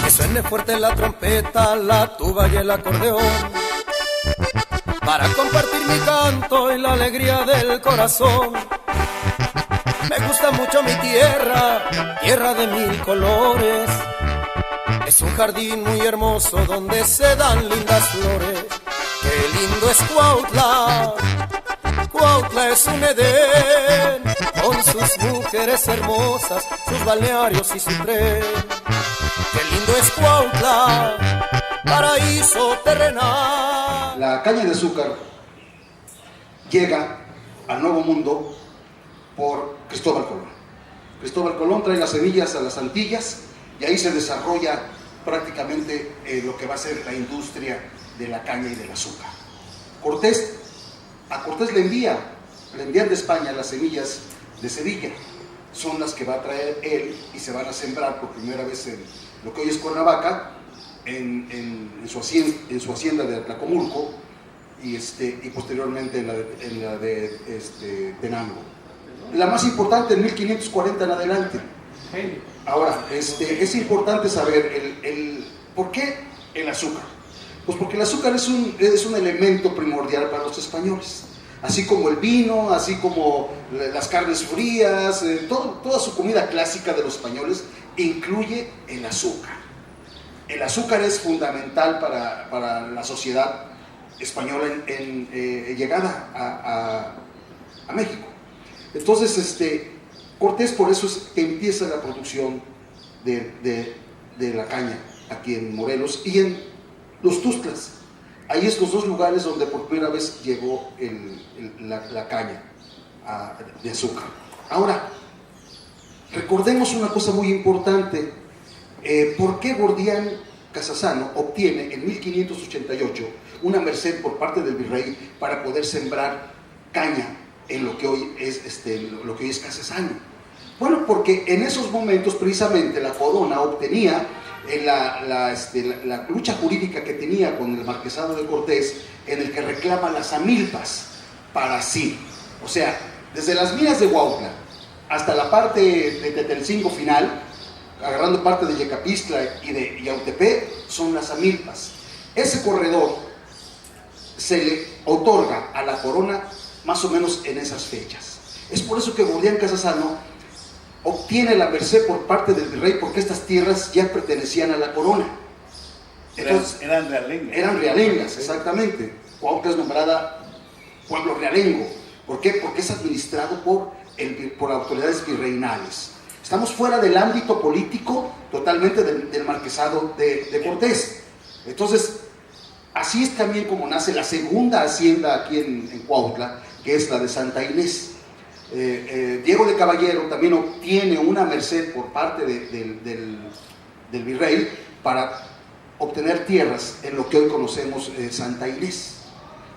Que suene fuerte la trompeta, la tuba y el acordeón, para compartir mi canto y la alegría del corazón. Me gusta mucho mi tierra, tierra de mil colores. Es un jardín muy hermoso donde se dan lindas flores. Qué lindo es Cuautla, Cuautla es un Edén, con sus mujeres hermosas, sus balnearios y su tren. Qué lindo es Cuautla, paraíso terrenal. La caña de azúcar llega al Nuevo Mundo por Cristóbal Colón. Cristóbal Colón trae las semillas a las Antillas y ahí se desarrolla prácticamente lo que va a ser la industria de la caña y del azúcar. A Cortés le envían de España las semillas de Sevilla, son las que va a traer él y se van a sembrar por primera vez en lo que hoy es Cuernavaca, en su hacienda de Atlacomulco y posteriormente en la de Tenango. La más importante en 1540 en adelante. Ahora, es importante saber ¿por qué el azúcar? Pues porque el azúcar es un elemento primordial para los españoles, así como el vino, así como las carnes frías, toda su comida clásica de los españoles incluye el azúcar. El azúcar es fundamental para la sociedad española en llegada a México. Entonces, Cortés por eso es que empieza la producción de la caña aquí en Morelos y en los Tuxtlas. Ahí es los dos lugares donde por primera vez llegó la caña de azúcar. Ahora, recordemos una cosa muy importante. ¿Por qué Gordián Casasano obtiene en 1588 una merced por parte del virrey para poder sembrar caña en lo que hoy es Casasano? Bueno, porque en esos momentos precisamente la corona obtenía la lucha jurídica que tenía con el marquesado de Cortés, en el que reclama las amilpas para sí. O sea, desde las minas de Huautla hasta la parte de Tetelcingo final, agarrando parte de Yecapistla y de Yautepec, son las amilpas. Ese corredor se le otorga a la corona más o menos en esas fechas. Es por eso que Gordián Casasano obtiene la merced por parte del virrey, porque estas tierras ya pertenecían a la corona. Entonces, eran realengas. Eran realengas, exactamente. Cuautla es nombrada pueblo realengo. ¿Por qué? Porque es administrado por autoridades virreinales. Estamos fuera del ámbito político totalmente del marquesado de Cortés. Entonces, así es también como nace la segunda hacienda aquí en Cuautla, que es la de Santa Inés. Diego de Caballero también obtiene una merced por parte del virrey para obtener tierras en lo que hoy conocemos Santa Inés.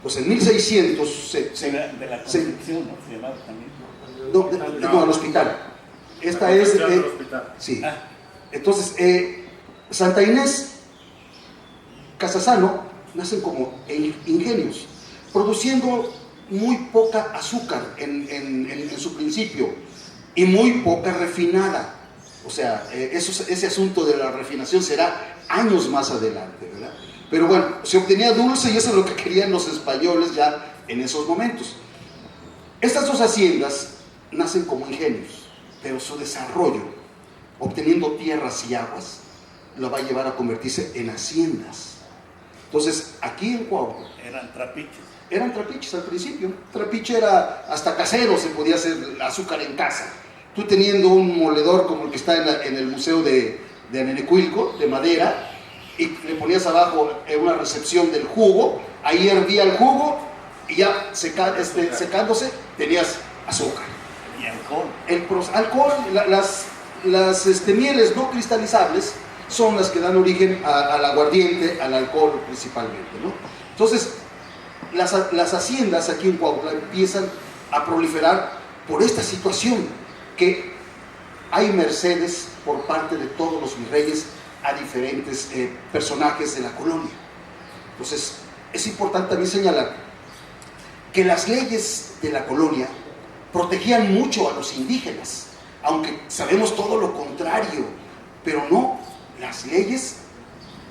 Pues en 1600 de la Concepción, ¿no? Se llamaba también. No, el hospital. Esta es sí. Entonces, Santa Inés, Casasano nacen como ingenios, produciendo muy poca azúcar en su principio y muy poca refinada. O sea, ese asunto de la refinación será años más adelante, ¿verdad? Pero bueno, se obtenía dulce y eso es lo que querían los españoles ya en esos momentos. Estas dos haciendas nacen como ingenios, pero su desarrollo, obteniendo tierras y aguas, lo va a llevar a convertirse en haciendas. Entonces, aquí en Cuautla eran trapiches al principio. Trapiche era hasta casero, se podía hacer azúcar en casa. Tú teniendo un moledor como el que está en el museo de Anenecuilco, de madera, y le ponías abajo una recepción del jugo, ahí hervía el jugo y ya secándose tenías azúcar. Y alcohol. Alcohol, las mieles no cristalizables son las que dan origen al aguardiente, al alcohol principalmente, ¿no? Entonces, las haciendas aquí en Cuautla empiezan a proliferar por esta situación, que hay mercedes por parte de todos los virreyes a diferentes personajes de la colonia. Entonces, es importante también señalar que las leyes de la colonia protegían mucho a los indígenas, aunque sabemos todo lo contrario, pero no, las leyes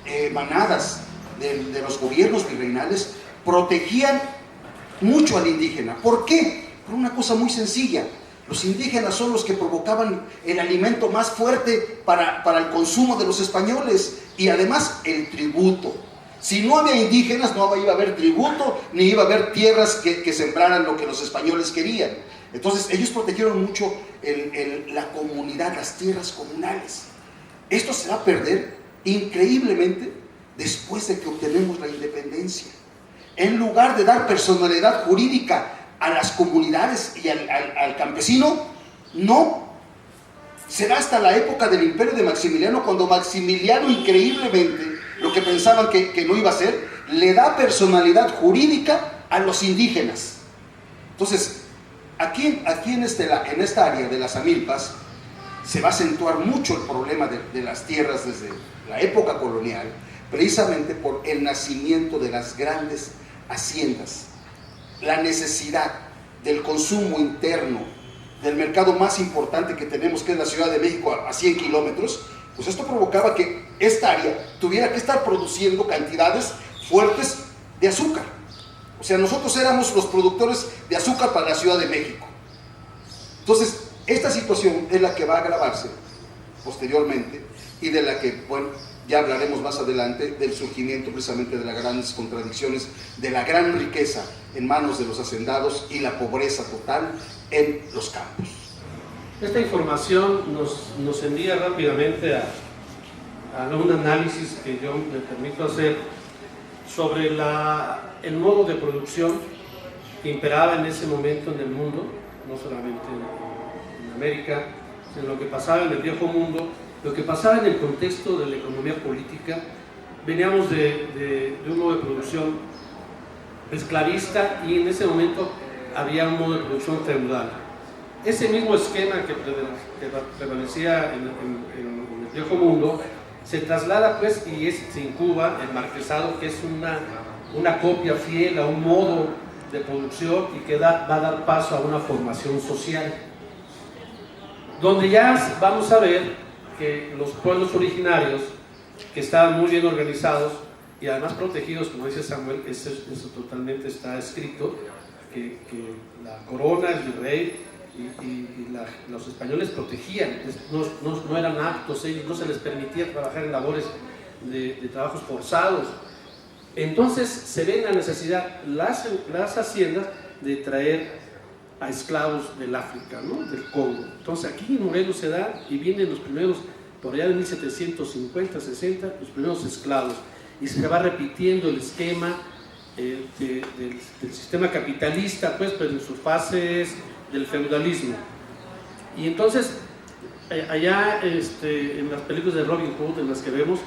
emanadas de los gobiernos virreinales protegían mucho al indígena. ¿Por qué? Por una cosa muy sencilla. Los indígenas son los que provocaban el alimento más fuerte para el consumo de los españoles, y además el tributo. Si no había indígenas, no iba a haber tributo, ni iba a haber tierras que sembraran lo que los españoles querían. Entonces ellos protegieron mucho la comunidad, las tierras comunales. Esto se va a perder increíblemente después de que obtenemos la independencia. En lugar de dar personalidad jurídica a las comunidades y al campesino, no. Será hasta la época del imperio de Maximiliano, cuando Maximiliano, increíblemente, lo que pensaban que no iba a ser, le da personalidad jurídica a los indígenas. Entonces, aquí en esta área de las Amilpas se va a acentuar mucho el problema de las tierras desde la época colonial, precisamente por el nacimiento de las grandes haciendas, la necesidad del consumo interno, del mercado más importante que tenemos, que es la Ciudad de México, a 100 kilómetros, pues esto provocaba que esta área tuviera que estar produciendo cantidades fuertes de azúcar. O sea, nosotros éramos los productores de azúcar para la Ciudad de México. Entonces, esta situación es la que va a agravarse posteriormente, y de la que, bueno, ya hablaremos más adelante, del surgimiento precisamente de las grandes contradicciones, de la gran riqueza en manos de los hacendados y la pobreza total en los campos. Esta información nos envía rápidamente a un análisis que yo me permito hacer sobre el modo de producción que imperaba en ese momento en el mundo, no solamente en América, sino lo que pasaba en el viejo mundo, lo que pasaba en el contexto de la economía política. Veníamos de un modo de producción esclavista, y en ese momento había un modo de producción feudal. Ese mismo esquema que prevalecía en el viejo mundo se traslada, pues, y se incuba el marquesado, que es una copia fiel a un modo de producción y que va a dar paso a una formación social, donde ya vamos a ver que los pueblos originarios, que estaban muy bien organizados y además protegidos, como dice Samuel, eso totalmente está escrito, que la corona, el virrey y los españoles protegían, no eran aptos, ellos no se les permitía trabajar en labores de trabajos forzados. Entonces se ve la necesidad, las haciendas, de traer a esclavos del África, ¿no? Del Congo. Entonces aquí en Morelos se da, y vienen los primeros, por allá de 1750, 60, los primeros esclavos, y se va repitiendo el esquema del sistema capitalista, pues, pero en sus fases del feudalismo. Y entonces allá en las películas de Robin Hood, en las que vemos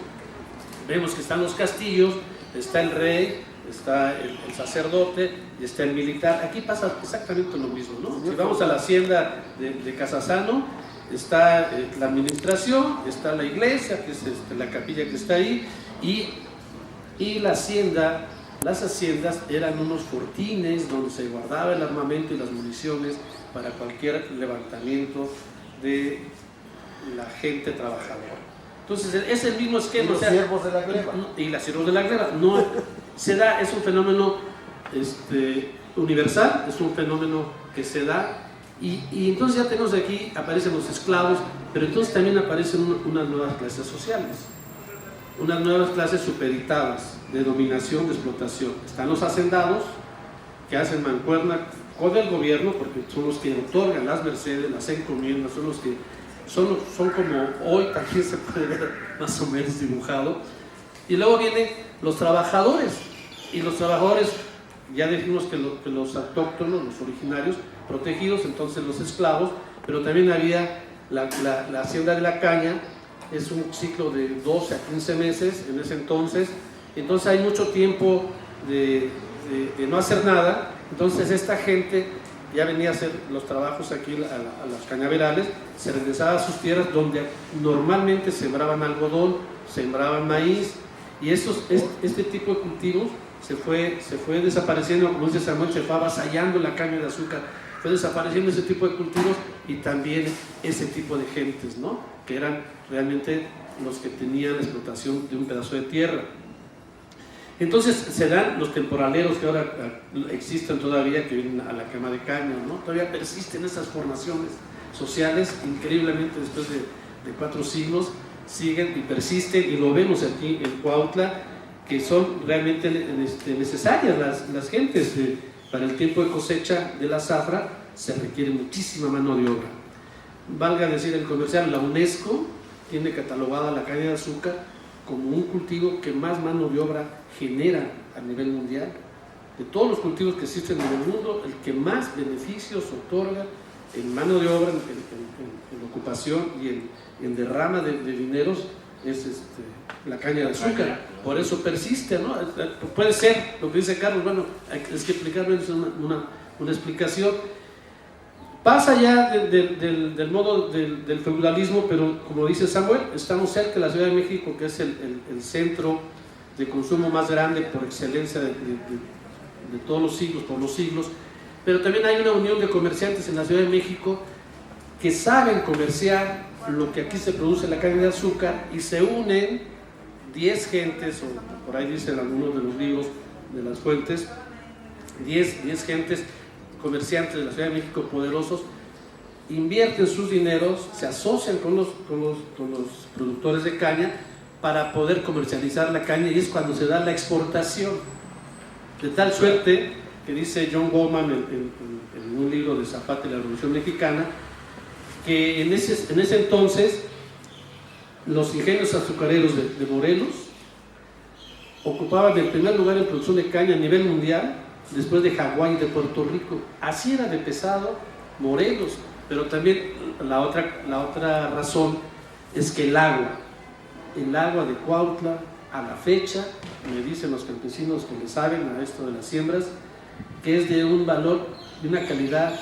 que están los castillos, está el rey, está el sacerdote y está el militar. Aquí pasa exactamente lo mismo, ¿no? Si vamos a la hacienda de Casasano, está la administración, está la iglesia, que es la capilla que está ahí, y la hacienda, las haciendas eran unos fortines donde se guardaba el armamento y las municiones para cualquier levantamiento de la gente trabajadora. Entonces es el mismo esquema. ¿Y los siervos de la gleba? Y las siervos de la gleba. No, se da, es un fenómeno universal, es un fenómeno que se da, y entonces ya tenemos aquí, aparecen los esclavos, pero entonces también aparecen unas nuevas clases sociales, unas nuevas clases supeditadas de dominación, de explotación. Están los hacendados, que hacen mancuerna con el gobierno, porque son los que otorgan las mercedes, las encomiendas, son los que son como hoy también se puede ver más o menos dibujado. Y luego vienen los trabajadores, y los trabajadores, ya dijimos que los autóctonos, los originarios, protegidos, entonces los esclavos, pero también había la hacienda de la caña, es un ciclo de 12 a 15 meses en ese entonces hay mucho tiempo de no hacer nada. Entonces esta gente ya venía a hacer los trabajos aquí a los cañaverales, se regresaba a sus tierras donde normalmente sembraban algodón, sembraban maíz, y este tipo de cultivos se fue desapareciendo, como dice Samuel, se fue avasallando la caña de azúcar, fue desapareciendo ese tipo de cultivos y también ese tipo de gentes, ¿no? Que eran realmente los que tenían la explotación de un pedazo de tierra. Entonces se dan los temporaleros que ahora existen todavía, que vienen a la quema de caña, ¿no? Todavía persisten esas formaciones sociales, increíblemente después de 4 siglos, siguen y persisten, y lo vemos aquí en Cuautla, que son realmente necesarias las gentes. Para el tiempo de cosecha de la zafra se requiere muchísima mano de obra. Valga decir el comercial, la UNESCO tiene catalogada la caña de azúcar como un cultivo que más mano de obra genera a nivel mundial. De todos los cultivos que existen en el mundo, el que más beneficios otorga en mano de obra, en ocupación y en derrama de dineros es la caña de azúcar. Por eso persiste, ¿no? Puede ser lo que dice Carlos, bueno, es que explicarlo es una explicación. Pasa ya del modo del feudalismo, pero como dice Samuel, estamos cerca de la Ciudad de México, que es el centro de consumo más grande por excelencia de todos los siglos, por los siglos. Pero también hay una unión de comerciantes en la Ciudad de México que saben comerciar lo que aquí se produce, la caña de azúcar, y se unen 10 gentes, o por ahí dicen algunos de los libros de las fuentes, 10 gentes comerciantes de la Ciudad de México poderosos, invierten sus dineros, se asocian con los productores de caña para poder comercializar la caña, y es cuando se da la exportación, de tal suerte que dice John Goldman en un libro de Zapata y la Revolución Mexicana, que en ese entonces los ingenios azucareros de Morelos ocupaban el primer lugar en producción de caña a nivel mundial, después de Hawái y de Puerto Rico. Así era de pesado Morelos. Pero también la otra razón es que el agua de Cuautla, a la fecha, me dicen los campesinos que le saben a esto de las siembras, que es de un valor, de una calidad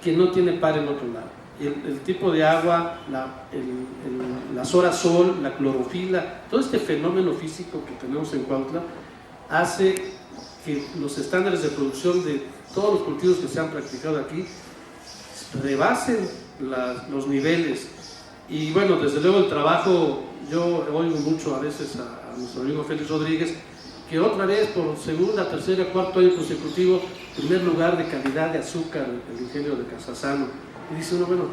que no tiene par en otro lado. El tipo de agua, las horas sol, la clorofila, todo este fenómeno físico que tenemos en Cuautla hace que los estándares de producción de todos los cultivos que se han practicado aquí rebasen los niveles. Y bueno, desde luego el trabajo, yo oigo mucho a veces a nuestro amigo Félix Rodríguez, que otra vez por segunda, tercera, cuarto año consecutivo, primer lugar de calidad de azúcar, el ingenio de Casasano. Y dice uno, bueno,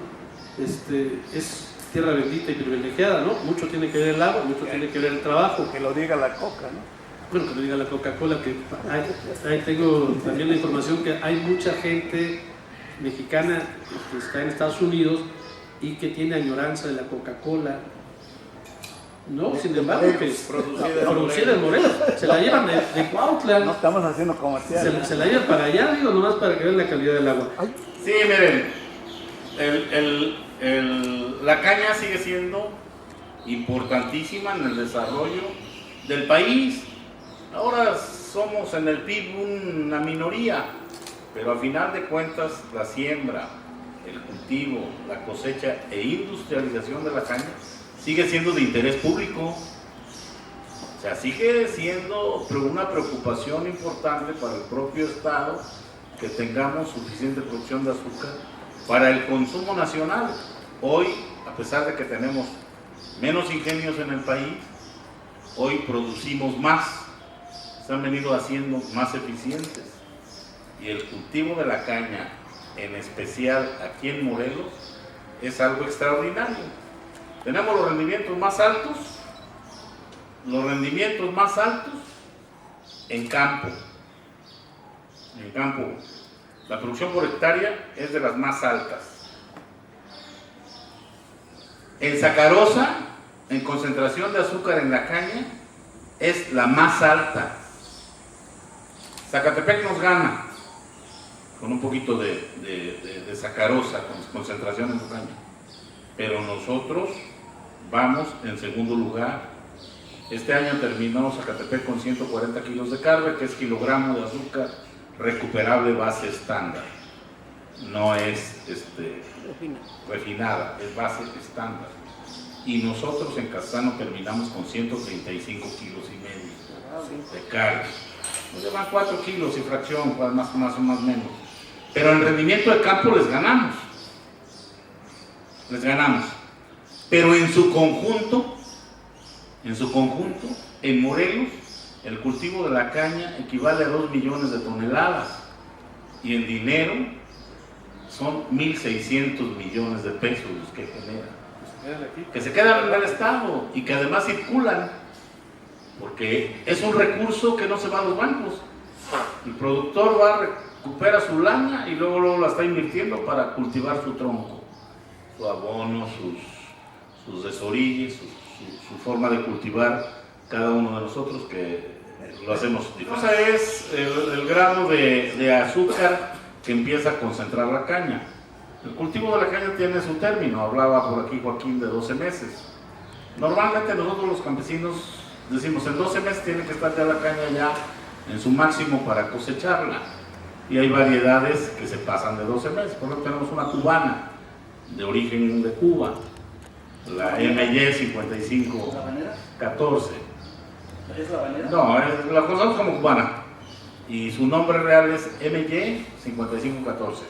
es tierra bendita y privilegiada, ¿no? Mucho tiene que ver el agua, mucho tiene que ver el trabajo. Que lo diga la Coca, ¿no? Bueno, que lo diga la Coca-Cola, que ahí tengo también la información que hay mucha gente mexicana que está en Estados Unidos y que tiene añoranza de la Coca-Cola. No, sin embargo, que es producida en Morelos, se la llevan de Cuautla. No estamos haciendo comercial. Se la llevan para allá, digo, nomás para que vean la calidad del agua. Sí, miren, la caña sigue siendo importantísima en el desarrollo del país. Ahora somos en el PIB una minoría, pero al final de cuentas la siembra, el cultivo, la cosecha e industrialización de la caña sigue siendo de interés público. O sea, sigue siendo una preocupación importante para el propio Estado que tengamos suficiente producción de azúcar para el consumo nacional. Hoy, a pesar de que tenemos menos ingenios en el país, hoy producimos más, se han venido haciendo más eficientes, y el cultivo de la caña, en especial aquí en Morelos, es algo extraordinario. Tenemos los rendimientos más altos en campo. En campo, la producción por hectárea es de las más altas. En sacarosa, en concentración de azúcar en la caña, es la más alta. Zacatepec nos gana con un poquito de sacarosa, con concentración en su caña, pero nosotros vamos en segundo lugar. Este año terminó Zacatepec con 140 kilos de carga, que es kilogramo de azúcar recuperable base estándar. No es refinada, es base estándar. Y nosotros en Casasano terminamos con 135 kilos y medio de carga. Nos llevan 4 kilos y fracción, más o más menos. Pero en rendimiento de campo les ganamos. Pero en su conjunto, en Morelos, el cultivo de la caña equivale a 2 millones de toneladas y en dinero son 1.600 millones de pesos los que generan, que se quedan en el estado y que además circulan, porque es un recurso que no se va a los bancos. El productor recupera su lana y luego la está invirtiendo para cultivar su tronco, su abono, sus desorilles, su forma de cultivar cada uno de nosotros, que lo hacemos diferente. Esa es el grado de azúcar que empieza a concentrar la caña. El cultivo de la caña tiene su término, hablaba por aquí Joaquín de 12 meses. Normalmente nosotros los campesinos decimos en 12 meses tiene que estar ya la caña ya en su máximo para cosecharla. Y hay variedades que se pasan de 12 meses. Por ejemplo, tenemos una cubana de origen de Cuba, la MY 5514. ¿Es la banera? No, la conocemos como cubana y su nombre real es MY 5514.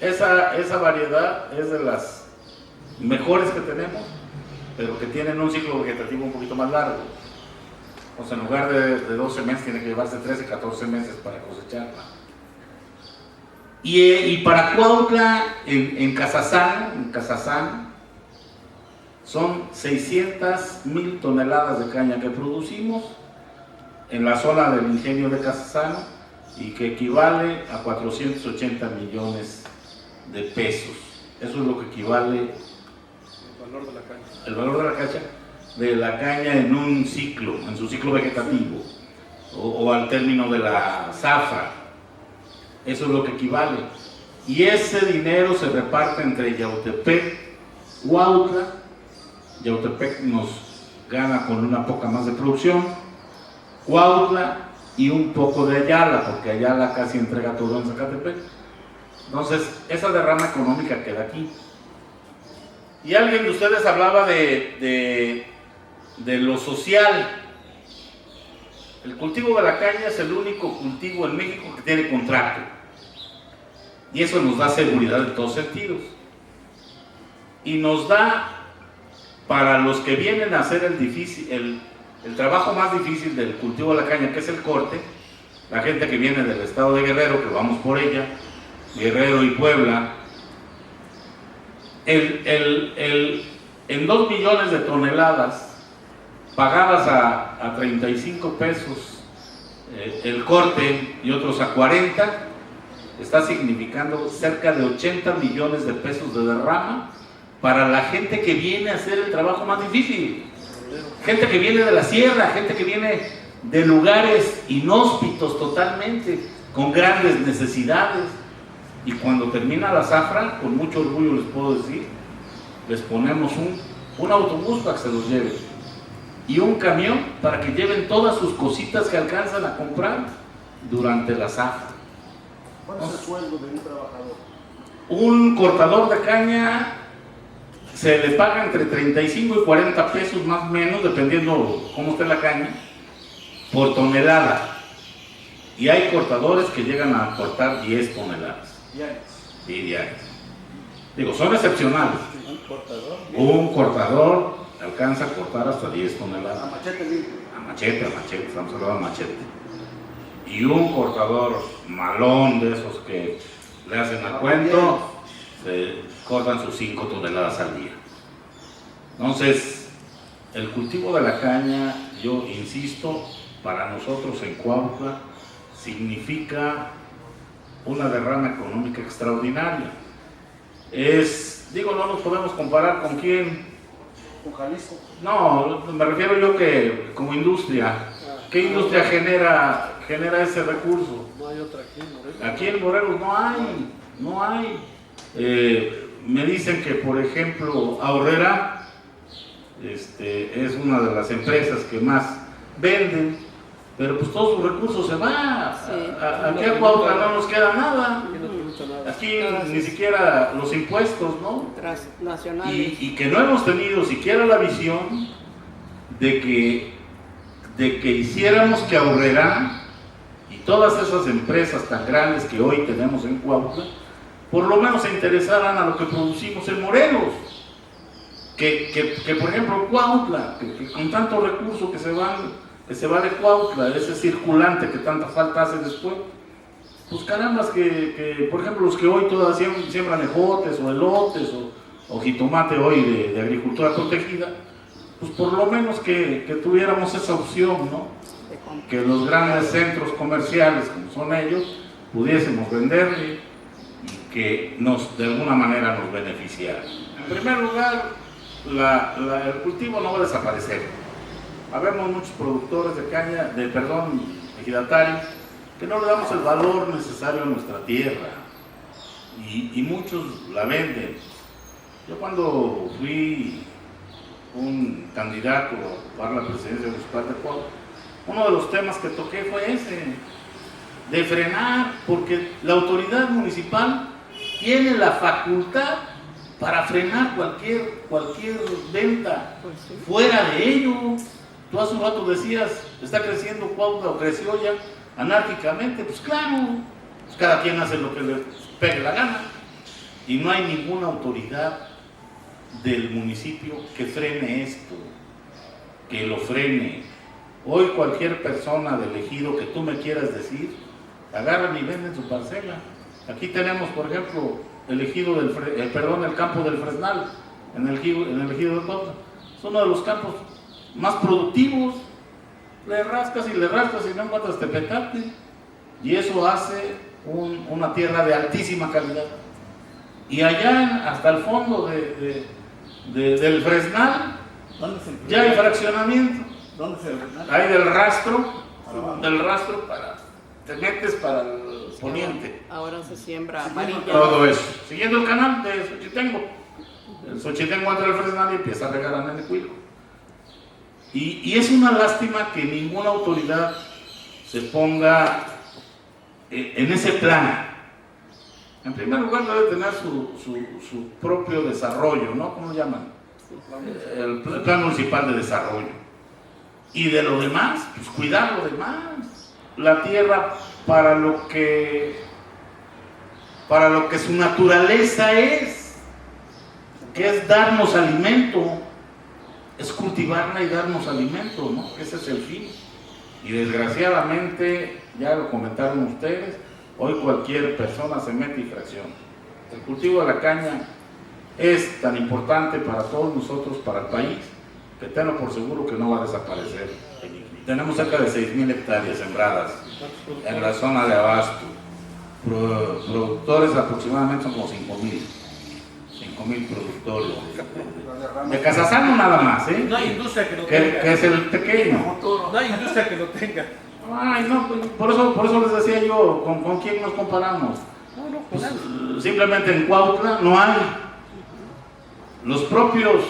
Esa variedad es de las mejores que tenemos, pero que tienen un ciclo vegetativo un poquito más largo. O sea, en lugar de 12 meses tiene que llevarse 13, 14 meses para cosecharla. Y para Cuautla, en Cazazán, son 600,000 toneladas de caña que producimos en la zona del ingenio de Cazazán y que equivale a 480 millones de pesos. Eso es lo que equivale el valor de la caña en un ciclo, en su ciclo vegetativo o al término de la zafra. Eso es lo que equivale. Y ese dinero se reparte entre Yautepec, Cuautla. Yautepec nos gana con una poca más de producción, Cuautla y un poco de Ayala, porque Ayala casi entrega todo en Zacatepec. Entonces, esa derrama económica queda aquí. Y alguien de ustedes hablaba de lo social. El cultivo de la caña es el único cultivo en México que tiene contrato. Y eso nos da seguridad en todos sentidos. Y nos da, para los que vienen a hacer el trabajo más difícil del cultivo de la caña, que es el corte, la gente que viene del estado de Guerrero, que vamos por ella, Guerrero y Puebla, en 2 millones de toneladas pagadas a 35 pesos el corte y otros a 40, está significando cerca de 80 millones de pesos de derrama para la gente que viene a hacer el trabajo más difícil. Gente que viene de la sierra, gente que viene de lugares inhóspitos totalmente, con grandes necesidades. Y cuando termina la zafra, con mucho orgullo les puedo decir, les ponemos un autobús para que se los lleve y un camión para que lleven todas sus cositas que alcanzan a comprar durante la zafra. ¿Cuál es el sueldo de un trabajador? Un cortador de caña se le paga entre 35 y 40 pesos más o menos, dependiendo cómo esté la caña, por tonelada. Y hay cortadores que llegan a cortar 10 toneladas. Diarios. Sí, diarios. Digo, son excepcionales. ¿Un cortador? Un cortador alcanza a cortar hasta 10 toneladas. A machete limpio. A machete, estamos hablando de machete. Y un cortador malón de esos que le hacen al cuento, se cortan sus 5 toneladas al día. Entonces, el cultivo de la caña, yo insisto, para nosotros en Cuautla, significa una derrama económica extraordinaria. No nos podemos comparar con quién. ¿Con Jalisco? No, me refiero yo que como industria. ¿Qué industria genera ese recurso? No hay otra aquí en Morelos. Aquí en Morelos no hay. Me dicen que, por ejemplo, Aurrera es una de las empresas que más venden, pero pues todo su recurso se va. Sí. Aquí a Cuautla no nos queda nada. Aquí no tributa nada. Aquí ni siquiera los impuestos, ¿no? Transnacionales. Y que no hemos tenido siquiera la visión de que hiciéramos que Aurrera y todas esas empresas tan grandes que hoy tenemos en Cuautla, por lo menos se interesaran a lo que producimos en Morelos. que por ejemplo Cuautla, que con tanto recurso que se va de Cuautla, ese circulante que tanta falta hace después, pues carambas que por ejemplo los que hoy todavía siembran ejotes o elotes o jitomate hoy de agricultura protegida, pues por lo menos que tuviéramos esa opción, ¿no? Que los grandes centros comerciales, como son ellos, pudiésemos venderle y que de alguna manera nos beneficiara. En primer lugar, el cultivo no va a desaparecer. Habemos muchos productores de caña, ejidatarios, que no le damos el valor necesario a nuestra tierra y muchos la venden. Yo cuando fui un candidato para la presidencia municipal de Cuautla, uno de los temas que toqué fue ese, de frenar, porque la autoridad municipal tiene la facultad para frenar cualquier venta fuera de ello. Tú hace un rato decías, está creciendo Cuautla o creció ya anárquicamente, pues claro, pues cada quien hace lo que le pegue la gana y no hay ninguna autoridad del municipio que frene esto, que lo frene. Hoy cualquier persona del ejido que tú me quieras decir, agarran y venden su parcela. Aquí tenemos, por ejemplo, el campo del Fresnal, en el ejido de Cuautla. Es uno de los campos más productivos. Le rascas y no encuentras tepetate. Y eso hace una tierra de altísima calidad. Y allá, hasta el fondo del Fresnal, ya hay fraccionamiento. ¿Dónde se ve? Hay del rastro te metes para el poniente. Ahora se siembra amarilla. Todo eso. Siguiendo el canal de Xochitengo. El Xochitengo entra al Fresnal y empieza a regar a Nenecuilco. Y es una lástima que ninguna autoridad se ponga en ese plan. En primer lugar debe tener su propio desarrollo, ¿no? ¿Cómo lo llaman? El plan municipal de desarrollo. Y de lo demás, pues cuidar lo demás. La tierra para lo que su naturaleza es, que es darnos alimento, es cultivarla y darnos alimento, ¿no? Ese es el fin. Y desgraciadamente, ya lo comentaron ustedes, hoy cualquier persona se mete y fracciona. El cultivo de la caña es tan importante para todos nosotros, para el país, que tengo por seguro que no va a desaparecer. Tenemos cerca de 6,000 hectáreas sembradas en la zona de abasto. Productores aproximadamente son como 5,000 productores. De Casasano nada más, ¿eh? No hay industria que lo tenga. Que es el pequeño. No hay industria que lo tenga. Ay, no, por eso les decía yo, ¿con quién nos comparamos? Pues, simplemente en Cuautla no hay. Los propios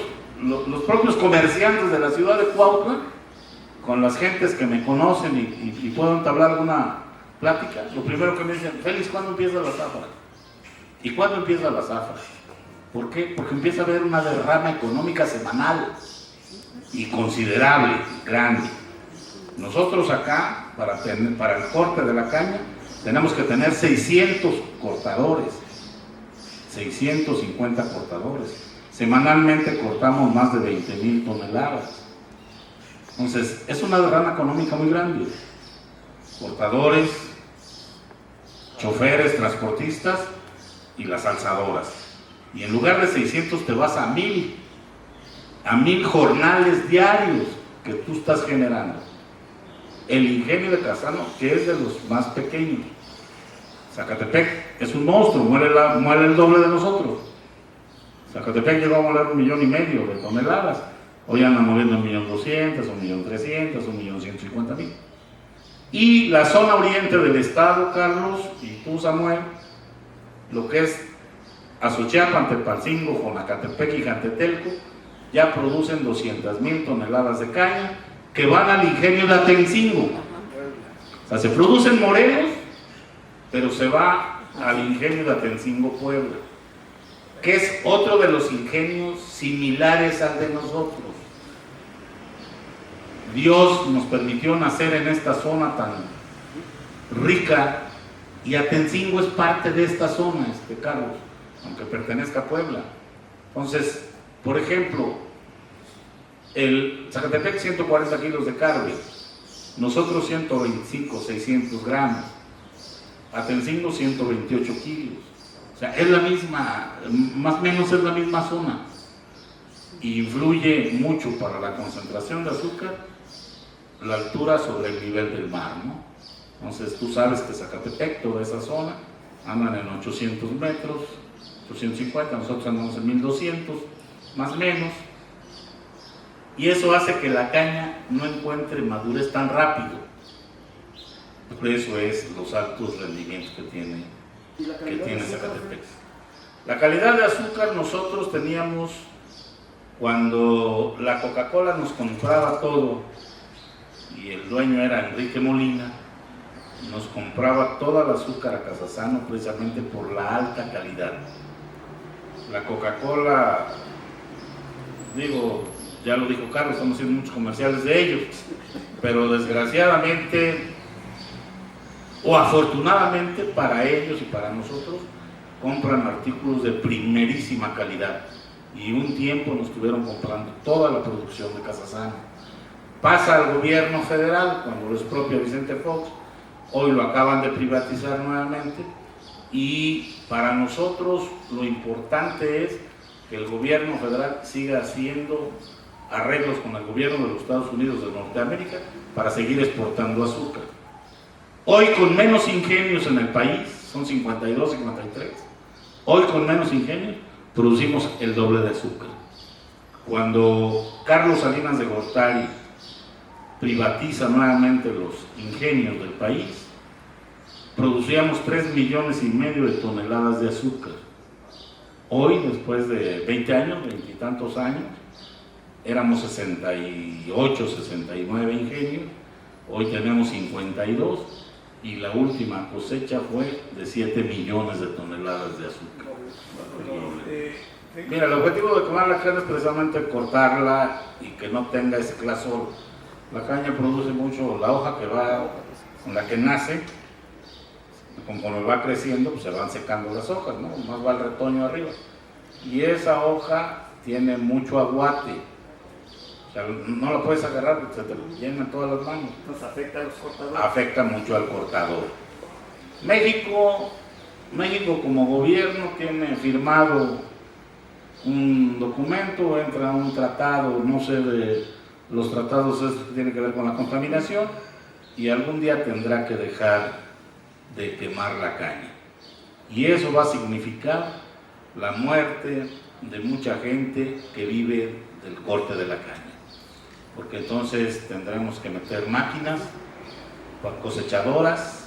comerciantes de la ciudad de Cuautla, con las gentes que me conocen y puedo entablar alguna plática, lo primero que me dicen, Félix, ¿cuándo empieza la zafra? ¿Y cuándo empieza la zafra? ¿Por qué? Porque empieza a haber una derrama económica semanal y considerable, grande. Nosotros acá, para el corte de la caña, tenemos que tener 600 cortadores, 650 cortadores. Semanalmente cortamos más de 20,000 toneladas. Entonces, es una derrama económica muy grande. Cortadores, choferes, transportistas y las alzadoras. Y en lugar de 600 te vas a 1,000 jornales diarios que tú estás generando. El ingenio de Casano, que es de los más pequeños. Zacatepec es un monstruo, muere el doble de nosotros. Zacatepec llegó a moler 1,5 millones de toneladas. Hoy andan moviendo 1,200,000, 1,300,000, 1,150,000. Y la zona oriente del estado, Carlos, y tú, Samuel, lo que es Azochiapan, Tepalcingo, Jonacatepec y Jantetelco, ya producen 200,000 toneladas de caña que van al ingenio de Atencingo. O sea, se producen Morelos, pero se va al ingenio de Atencingo, Puebla, que es otro de los ingenios similares al de nosotros. Dios nos permitió nacer en esta zona tan rica y Atencingo es parte de esta zona, Carlos, aunque pertenezca a Puebla. Entonces, Por ejemplo, el Zacatepec 140 kilos de carne, nosotros 125, 600 gramos, Atencingo 128 kilos. O sea, es la misma, más o menos es la misma zona. Influye mucho para la concentración de azúcar la altura sobre el nivel del mar, ¿no? Entonces tú sabes que Zacatepec, toda esa zona, andan en 800 metros, 850, nosotros andamos en 1200, más o menos, y eso hace que la caña no encuentre madurez tan rápido. Por eso es los altos rendimientos que tiene Zacatepec. La calidad de azúcar nosotros teníamos, cuando la Coca-Cola nos compraba todo, y el dueño era Enrique Molina, nos compraba toda el azúcar a Casasano precisamente por la alta calidad. La Coca-Cola, digo, ya lo dijo Carlos, estamos haciendo muchos comerciales de ellos, pero desgraciadamente o afortunadamente para ellos y para nosotros, compran artículos de primerísima calidad, y un tiempo nos estuvieron comprando toda la producción de Casasano. Pasa al gobierno federal cuando lo expropia Vicente Fox, hoy lo acaban de privatizar nuevamente, y para nosotros lo importante es que el gobierno federal siga haciendo arreglos con el gobierno de los Estados Unidos de Norteamérica para seguir exportando azúcar. Hoy con menos ingenios en el país, son 52, 53, hoy con menos ingenios producimos el doble de azúcar. Cuando Carlos Salinas de Gortari privatiza nuevamente los ingenios del país, producíamos 3,5 millones de toneladas de azúcar. Hoy, después de 20 años, 20 y tantos años, éramos 68, 69 ingenios, hoy tenemos 52, y la última cosecha fue de 7 millones de toneladas de azúcar. Mira, el objetivo de quemar la caña es precisamente cortarla y que no tenga ese clasol. La caña produce mucho, la hoja que va, con la que nace, conforme va creciendo, pues se van secando las hojas, ¿no? Más va el retoño arriba. Y esa hoja tiene mucho aguate. O sea, no la puedes agarrar porque se te llenan todas las manos. Nos afecta a los cortadores. Afecta mucho al cortador. México como gobierno tiene firmado un documento, entra un tratado, no sé de los tratados que tienen que ver con la contaminación, y algún día tendrá que dejar de quemar la caña. Y eso va a significar la muerte de mucha gente que vive del corte de la caña. Porque entonces tendremos que meter máquinas cosechadoras,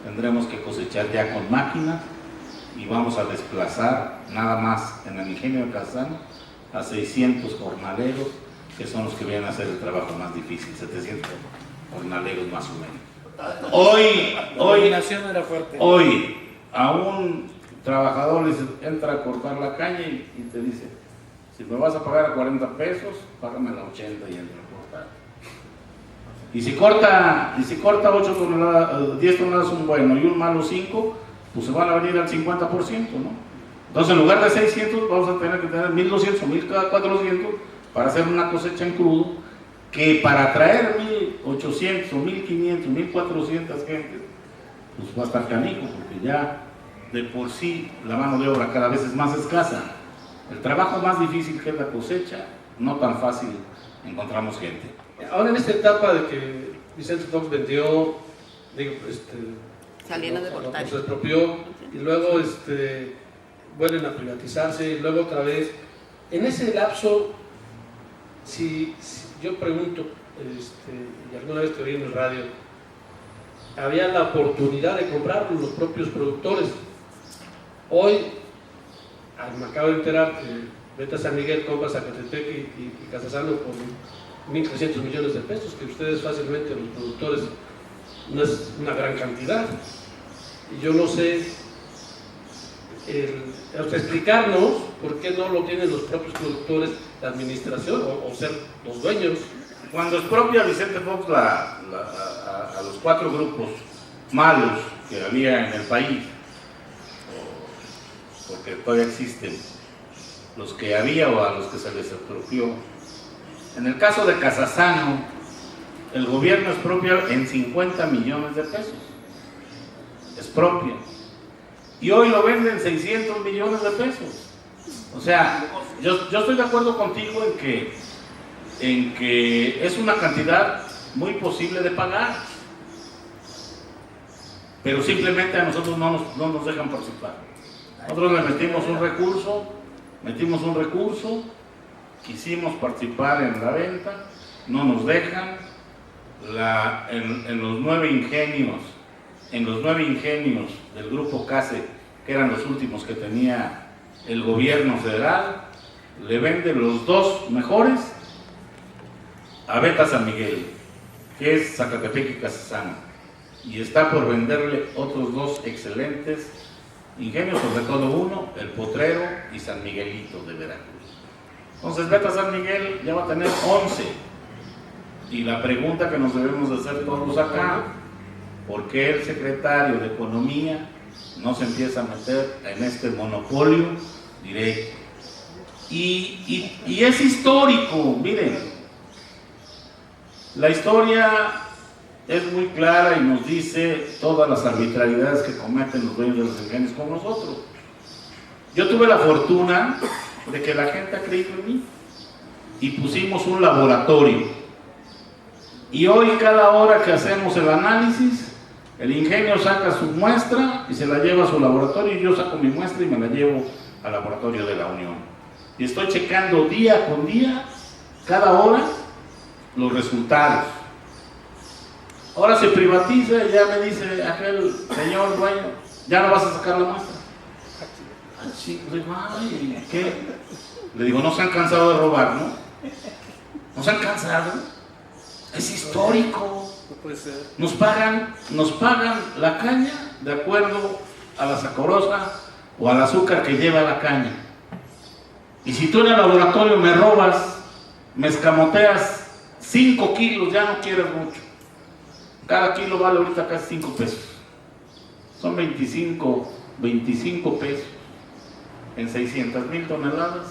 tendremos que cosechar ya con máquinas, y vamos a desplazar nada más en el ingenio de Casasano a 600 jornaleros, que son los que vienen a hacer el trabajo más difícil, 700 jornaleros más o menos. Hoy a un trabajador le entra a cortar la caña y te dice: si me vas a pagar a 40 pesos, págame a 80 y entra a cortar. Y si corta 8 toneladas, 10 toneladas un bueno y un malo 5, pues se van a venir al 50%, ¿no? Entonces, en lugar de 600, vamos a tener que tener 1,200 o 1,400 para hacer una cosecha en crudo, que para traer 1,800 o 1,500, 1,400 gentes, pues va a estar canijo, porque ya de por sí la mano de obra cada vez es más escasa. El trabajo más difícil, que es la cosecha, no tan fácil encontramos gente. Ahora en esta etapa de que Vicente Fox vendió, Salinas de Gortari, se expropió, y luego vuelven a privatizarse, y luego otra vez, en ese lapso, si yo pregunto, y alguna vez te oí en el radio, había la oportunidad de comprarlo los propios productores. Hoy, me acabo de enterar que vete a San Miguel, compras Zacatepec y Casasano por 1,300 millones de pesos, que ustedes fácilmente, los productores, no es una gran cantidad. Y yo no sé explicarnos por qué no lo tienen los propios productores, la administración, o ser los dueños. Cuando expropia Vicente Fox a los 4 grupos malos que había en el país, porque todavía existen, los que había o a los que se les expropió. En el caso de Casasano, el gobierno expropia en 50 millones de pesos. Expropia. Y hoy lo venden en 600 millones de pesos. O sea, yo estoy de acuerdo contigo en que es una cantidad muy posible de pagar, pero simplemente a nosotros no nos dejan participar. Nosotros le metimos un recurso, quisimos participar en la venta, no nos dejan. En los 9 ingenios del grupo CASE, que eran los últimos que tenía el gobierno federal, le venden los 2 mejores a Beta San Miguel, que es Zacatepec y Casasano, y está por venderle otros 2 excelentes ingenios, sobre todo uno, El Potrero y San Miguelito de Veracruz. Entonces Beta San Miguel ya va a tener 11, y la pregunta que nos debemos de hacer todos acá: ¿por qué el secretario de Economía no se empieza a meter en este monopolio directo? Y es histórico, miren, la historia es muy clara y nos dice todas las arbitrariedades que cometen los dueños de los ingenios con nosotros. Yo tuve la fortuna de que la gente ha creído en mí y pusimos un laboratorio, y hoy cada hora que hacemos el análisis, el ingenio saca su muestra y se la lleva a su laboratorio, y yo saco mi muestra y me la llevo al laboratorio de la Unión, y estoy checando día con día, cada hora, los resultados. Ahora se privatiza y ya me dice aquel señor dueño: ya no vas a sacar la muestra. Sí, ay, ¿qué? Le digo: no se han cansado de robar, ¿no? ¿No se han cansado? Es histórico. No puede ser. Nos pagan la caña de acuerdo a la sacarosa o al azúcar que lleva la caña. Y si tú en el laboratorio me robas, me escamoteas 5 kilos, ya no quieres mucho. Cada kilo vale ahorita casi 5 pesos. Son 25 pesos en 600,000 toneladas.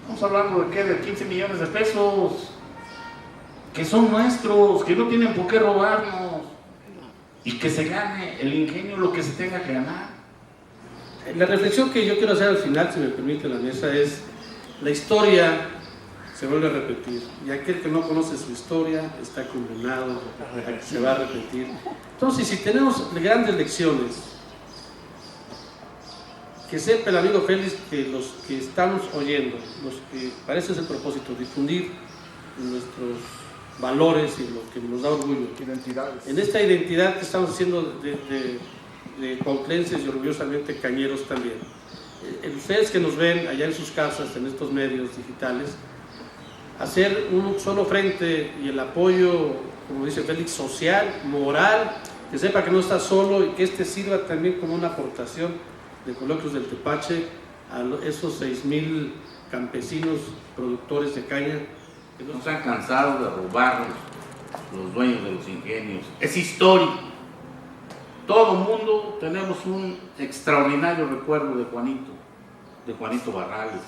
Estamos hablando de ¿qué? De 15 millones de pesos, que son nuestros, que no tienen por qué robarnos, y que se gane el ingenio lo que se tenga que ganar. La reflexión que yo quiero hacer al final, si me permite la mesa, es: la historia se vuelve a repetir, y aquel que no conoce su historia está condenado a que se va a repetir. Entonces, si tenemos grandes lecciones, que sepa el amigo Félix que los que estamos oyendo, los que parece ser el propósito, difundir nuestros valores y lo que nos da orgullo, Identidades. en esta identidad que estamos haciendo de cuautlenses y orgullosamente cañeros también. Ustedes que nos ven allá en sus casas, en estos medios digitales, hacer un solo frente y el apoyo, como dice Félix, social, moral, que sepa que no está solo, y que sirva también como una aportación de Coloquios del Tepache a esos 6,000 campesinos productores de caña. No se han cansado de robarnos los dueños de los ingenios. Es histórico. Todo el mundo tenemos un extraordinario recuerdo de Juanito Barrales.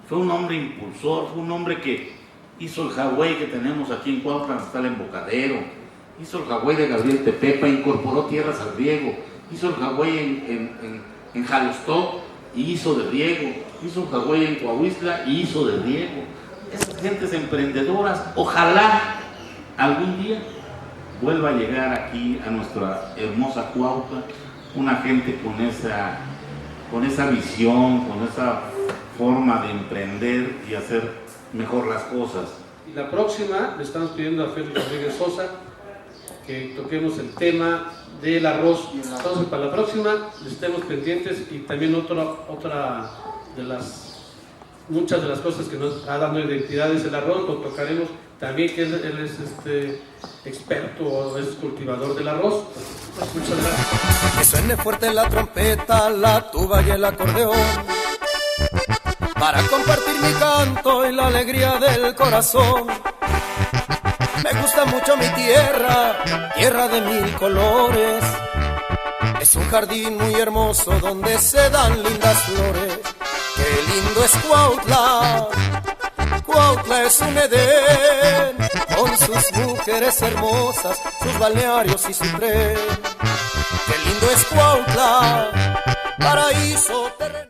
Fue un hombre impulsor, fue un hombre que hizo el highway que tenemos aquí en Cuautla, donde está el embocadero, hizo el highway de Gabriel Tepepa, incorporó tierras al riego, hizo el highway en Jalostó y hizo de riego, hizo un highway en Coahuistla y hizo de riego. Esas gentes emprendedoras, ojalá algún día vuelva a llegar aquí a nuestra hermosa Cuautla una gente con esa visión, con esa forma de emprender y hacer mejor las cosas. Y la próxima le estamos pidiendo a Félix Rodríguez Sosa que toquemos el tema del arroz. Entonces, para la próxima estemos pendientes, y también otra de las muchas de las cosas que nos está dando identidad es el arroz. Lo tocaremos también, que él es experto o es cultivador del arroz. Muchas gracias. Que suene fuerte la trompeta, la tuba y el acordeón, para compartir mi canto y la alegría del corazón. Me gusta mucho mi tierra, tierra de 1000 colores. Es un jardín muy hermoso donde se dan lindas flores, Qué lindo es Cuautla, Cuautla es un Edén, con sus mujeres hermosas, sus balnearios y su tren. Qué lindo es Cuautla, paraíso terrenal.